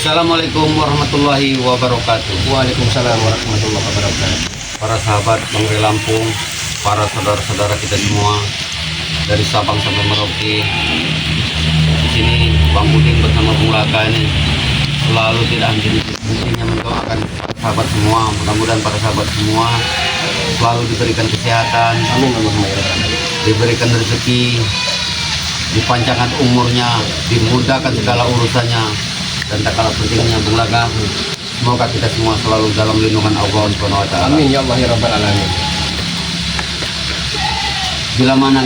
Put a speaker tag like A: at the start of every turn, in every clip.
A: Assalamualaikum warahmatullahi wabarakatuh.
B: Waalaikumsalam warahmatullahi wabarakatuh.
A: Para sahabat Bangre Lampung, para saudara-saudara kita semua dari Sabang sampai Merauke. Di sini Bang Udin bersama Bung Laka ini selalu tidak henti-hentinya mendoakan para sahabat semua. Mudah-mudahan para sahabat semua selalu diberikan kesehatan,
B: Amin Allahumma ya rabbal alamin.
A: diberikan rezeki, dipanjangkan umurnya, dimudahkan segala urusannya, dan tak kalah pentingnya Bung Laka, semoga kita semua selalu dalam lindungan Allah Subhanahu wa taala.
B: Amin ya Allah ya rabbal alamin.
A: Bila mana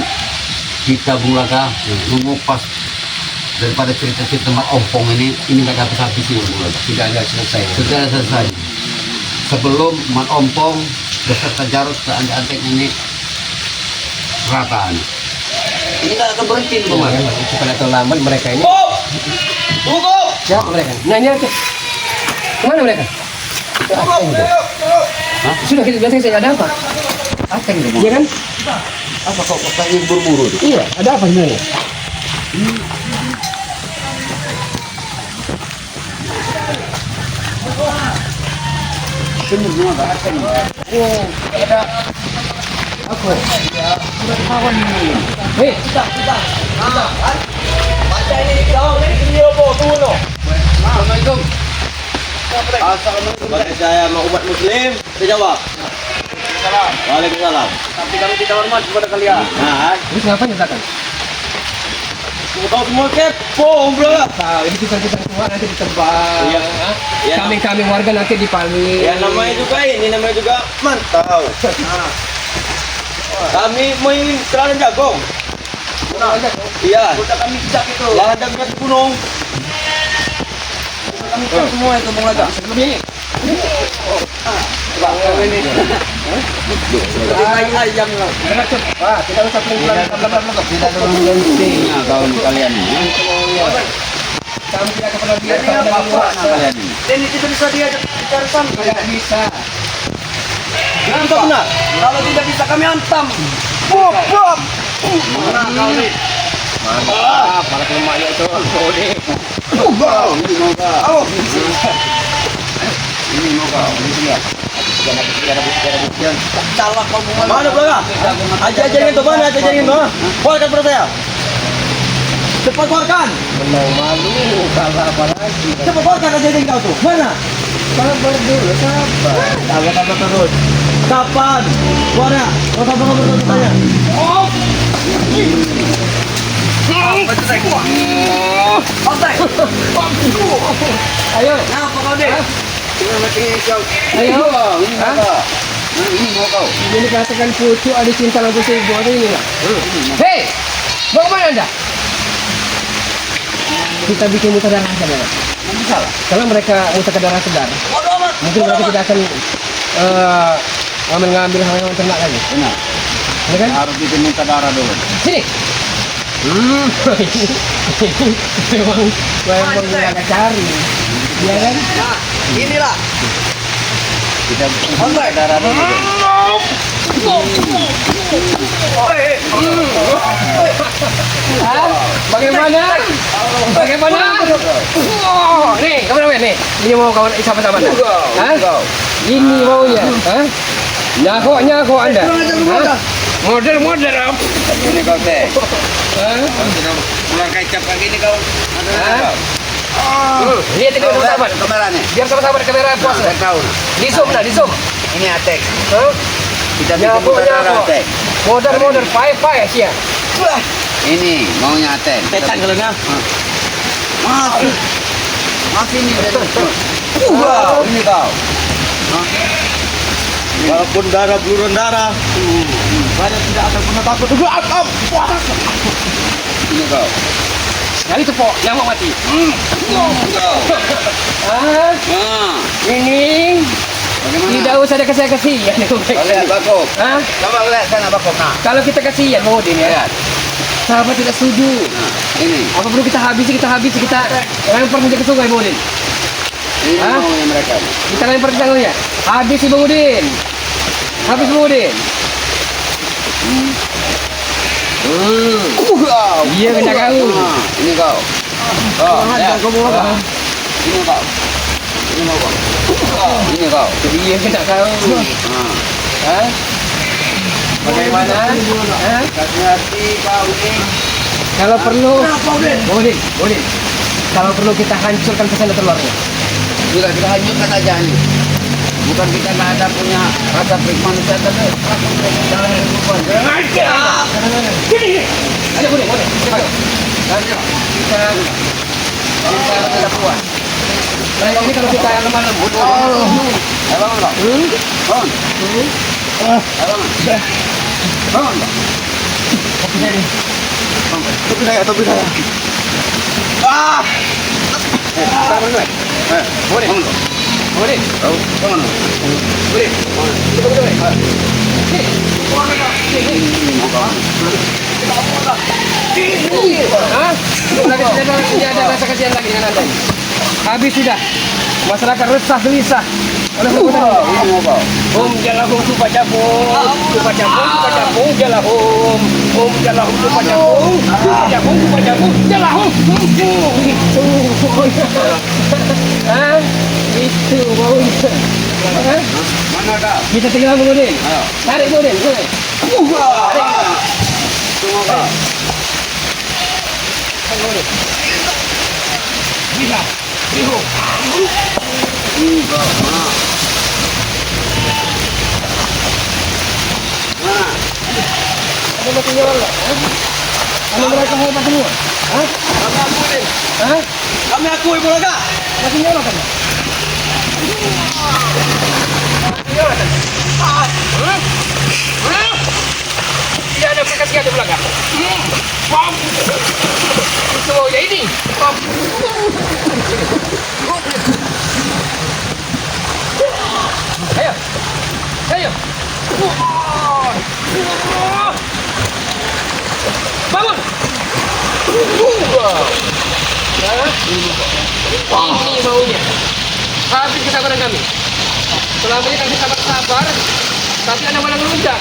A: kita Bung Laka mengupas daripada cerita-cerita Mat Ompong ini nggak dapat habisnya Bung Laka.
B: Tidak ada selesai.
A: Sudah selesai. Sebelum Mat Ompong beserta Jarod ke Anda-Antek ini rataan. Ini nggak akan berhenti Bung Laka.
B: Itu pada tahu lambat mereka ini.
A: Tunggu.
B: Siapa mereka? Nanya ke. Kemana mereka?
A: Hah?
B: Sudah kita bilang saya ada apa? Apa ini? Iya kan?
A: Apa kok tanya buru-buru?
B: Iya, ada apa sebenarnya?
A: Benar semua nggak ada nih.
B: Oh, ada apa?
A: Udah kawan ini.
B: Hei,
A: Assalamualaikum. Assalamualaikum.
C: Sebagai saya umat muslim, saya jawab. Waalaikumsalam.
A: Tapi kami tidak hormat kepada kalian.
C: Nah,
B: ini kenapa nyatakan?
C: kau semua kepo, bro.
B: Tahu, ini kita semua nanti ditebang.
C: Iya. Iya.
B: Kambing-kambing warga nanti dipalmi.
C: Ya namanya juga ini, namanya juga mantau. Nah. Kami main celana jagung. Iya.
A: Sudah kami cak itu.
C: Ladangnya di gunung.
A: Kami cak semua itu Bung Laka.
B: Sebelum ini.
A: Ini.
C: Ayam lah.
B: Wah, kita usah pulang belakang.
A: Tidak ada gengsinya kawan kalian ini.
B: Kami tidak kepada dia.
A: Jadi apa kalian ini?
C: Ini tidak bisa diajak bicara sampai.
B: Tidak bisa.
C: Itu benar.
A: Kalau tidak bisa kami hantam.
C: Bop, bop.
A: Mana kau nih?
B: Mantap, para kelemahnya itu. Ini.
A: Ini mau kau. Ini mau kau. Ini dia.
C: Calak kau mana belakang? Aja itu mana? Aja itu. Keluarkan pada saya. Cepat keluarkan.
B: Menang malu, kalah apa lagi?
C: Cepat keluarkan aja kau tuh. Mana?
B: Sabar dulu, sabar.
C: Sabar terus. Kapan? Keluarnya. Kau sabar terus tanya. Oh.
B: Ayo,
C: Kenapa kau deh?
B: ayo.
A: Ini mau kau. Ini mau kau.
B: Ini katakan pucuk ada cinta lagu seribu ada ini lah. Hei, mau kemana anda? Kita bikin muka darah saja, Bang.
A: Bisa lah.
B: Kalau mereka muka darah segar, mungkin mereka tidak akan mengambil hewan ternak lagi.
A: Benar.
B: Ya kan?
A: Harus bikin muka darah dulu.
B: Sini. Memang agak cari, ya kan?
C: Nah, inilah.
A: Kita bikin muka darah dulu.
B: Hah? Bagaimana? Bagaimana? Oh, nih, kameramen nih. Ini mau kawan sahabat-sahabat. Hah? Ini maunya. Hah? Nyako Anda. Hah? Model.
A: Ini kau teh.
B: Hah?
A: Kalau sudah pulang kecap kayak gini kau.
B: Hah? Lihat itu sahabat.
A: Kamera nih.
B: Biar sama-sama di kamera puas.
A: Saya tahu.
B: Di zoom nah, di zoom.
A: Ini atek.
B: Hah?
A: Kita bikin muka darah atek.
B: Model, pai sih ya.
A: Ini maunya atek.
C: Setan kalau nggak.
A: Maaf ini dari. Wow, ini kau.
C: Walaupun darah buluran darah, saya tidak akan pernah takut.
A: Ini kau.
B: Kali itu po, yang mau mati.
A: Kau.
B: Ah,
A: Nah,
B: ini
A: bagaimana?
B: tidak usah ada kasihan.
A: Kau lihat bakok.
B: Hah?
A: Coba lihat sana bakok. Nah,
B: Kalau kita kasihan mau ya.
A: lihat.
B: Sahabat tidak setuju.
A: Nah, ini.
B: Apa perlu kita habisi kita lempar saja ke sungai Bang Udin.
A: Ini
B: Hah?
A: maunya mereka.
B: Kita lempar ke tanggulnya. Habis Bang Udin. Habis Bang Udin. Iya, kena kau.
A: Nah, ini kau. Oh, lihat.
B: Hah?
A: Ini kau. Ini mau kau.
B: Ini kau. Dia kita tahu. Hah? Bagaimana? Hah?
A: Hati-hati kau ini.
B: Kalau perlu, boleh. Kalau perlu kita hancurkan kesana telurnya.
A: Sudah kita hancurkan aja ini. Bukan kita nggak ada punya rasa perik manusia tapi jangan berubah.
B: Gini. Ayo boleh. Lanjut. Kita tidak puas. Nah ini kalau kita yang lemah lembut.
A: Abang enggak? Bang. Abang. Bang. Topi saya. Ah.
B: Boleh. Boleh.
A: Tahu, bang.
B: Boleh. Hah? Tidak ada rasa kasihan lagi dengan anda. Habis sudah. Masyarakat resah gelisah. Oleh
A: Ini mau kau.
B: jalahum tupa capung jalahum tupa capung jalahum. Hah? Itu baunya. Hah?
A: Mana kau?
B: Kita tinggal Budin.
A: Ayo.
B: Tarik Budin. Tarik.
A: Tunggu kau.
B: Bisa. Ihu.
A: Kau. Mana?
B: Ada mati nyawa enggak? Anda merasa hebat semua? Hah?
C: Kami akui.
B: Hah?
C: Kami akui Bulaga.
B: Mati nyawa kan? Tidak ada bekas di belakang. Itu ya ini. Ayo. Bangun. Ini maunya. Habis kesabaran kami. Selama ini kami sabar, tapi Anda malah ngelunjak.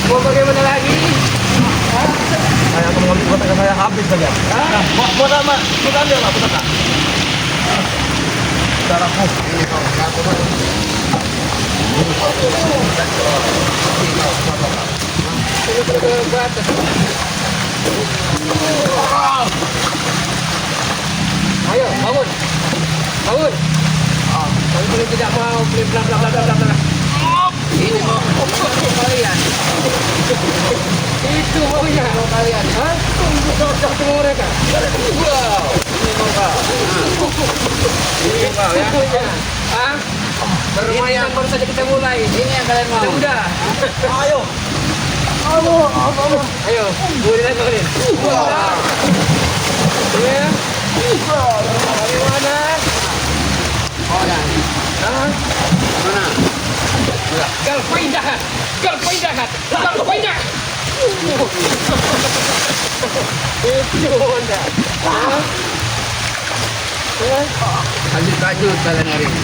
B: Mau bagaimana lagi?
C: Saya akan mengambil kota saya habis saja. Buat apa? Kita ambil lah, buat apa?
B: Ayo, bangun. Kalau tidak mau, bla bla bla bla bla.
A: Ini mau kalian.
B: Itu maunya kalian, ha? Cocok semua mereka. Wow.
A: Ini kau ya.
B: Maunya, ha? Permainan baru saja kita mulai.
A: Ini yang kalian mau.
B: Udah.
C: Ayo.
B: Ayo, boleh. Ya. Bagaimana?
A: Oh ya.
B: Ha?
A: Mana?
B: Galpindah. Itu Anda.
A: Lanjut kalian hari ini.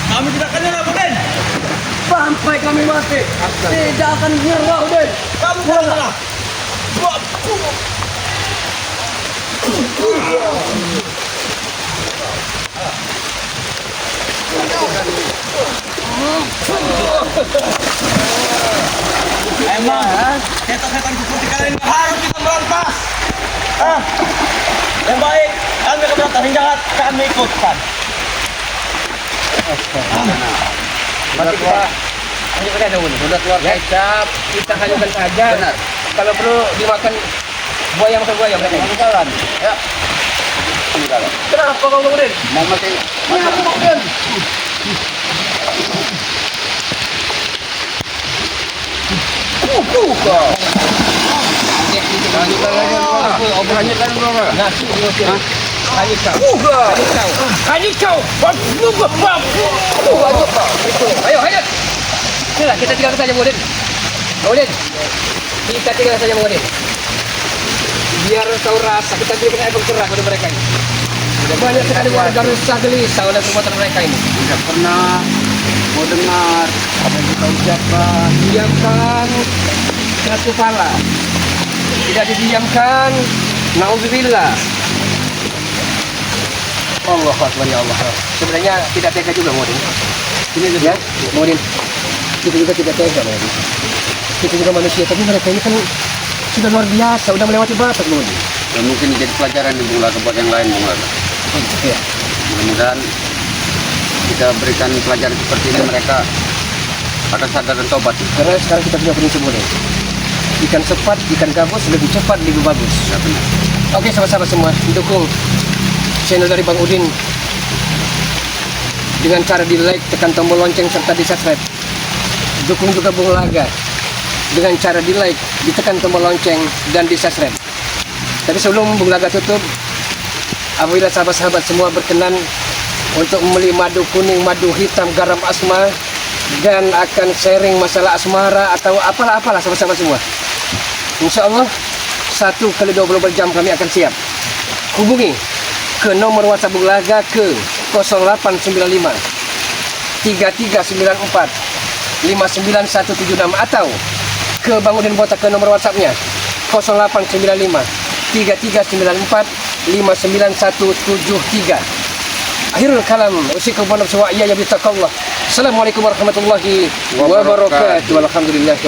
C: Kami tidak akan nyerah, Buden.
B: Sampai kami mati. Tidak akan menyerah, Den.
C: Kamu tidak nyerah. Emang setan-setan seperti kalian harus kita berantas. Yang baik, kami akan berantas yang jahat kami ikutkan.
B: Mati kita hanyutkan aja dulu.
A: Sudah keluar kecap.
B: Kita hanyutkan saja.
A: Benar.
B: Kalau perlu dimakan buaya makan buaya mereka.
A: Mau jalan. Ya. Ini kalau.
B: Kenapa kau kemudian?
A: Mau mati. Mati kemudian. Kau. Lanjutkan lagi. Lanjutkan berapa?
B: Nasi diusir. Hanyut kau. Hanyut kau. Ayo, hanyut. Inilah kita tinggal saja Budin. Kita tinggal saja Budin. Biar tahu rasa kita berikan efek cerah pada mereka ini. Banyak sekali warga resah gelisah oleh perbuatan mereka ini.
A: Tidak pernah mau dengar apa yang kita ucapkan.
B: Diamkan keras kepala. Tidak didiamkan. Nauzubillah. Allah Akbar ya Allah. Sebenarnya tidak tega juga Modin. Ini ya, Modin. Kita juga tidak tega Modin. Kita juga manusia, tapi mereka ini kan sudah luar biasa, sudah melewati batas Modin.
A: Dan mungkin jadi pelajaran di Bung Laga buat yang lain Bung Laga.
B: Ya.
A: Mudah-mudahan kita berikan pelajaran seperti ini mereka pada sadar dan tobat.
B: Karena sekarang kita punya prinsip Modin. Ikan cepat, ikan gabus lebih cepat, lebih bagus.
A: Ya, benar.
B: Oke, sahabat-sahabat semua, dukung channel dari Bang Udin dengan cara di like, tekan tombol lonceng serta di subscribe. Dukung juga Bung Laga dengan cara di like, ditekan tombol lonceng dan di subscribe. Tapi sebelum Bung Laga tutup, apabila sahabat-sahabat semua berkenan untuk membeli madu kuning, madu hitam, garam asma, dan akan sharing masalah asmara atau apalah sahabat-sahabat semua, insya Allah 1x24 jam kami akan siap. Hubungi ke nomor WhatsApp Bung Laga ke 0895 3394 59176 atau ke Bang Udin Botak ke nomor WhatsAppnya 0895 3394 59173. Akhirul kalam, usikum wa nafsu wa iyaya bitaqallah. Assalamualaikum warahmatullahi wabarakatuh. Alhamdulillah.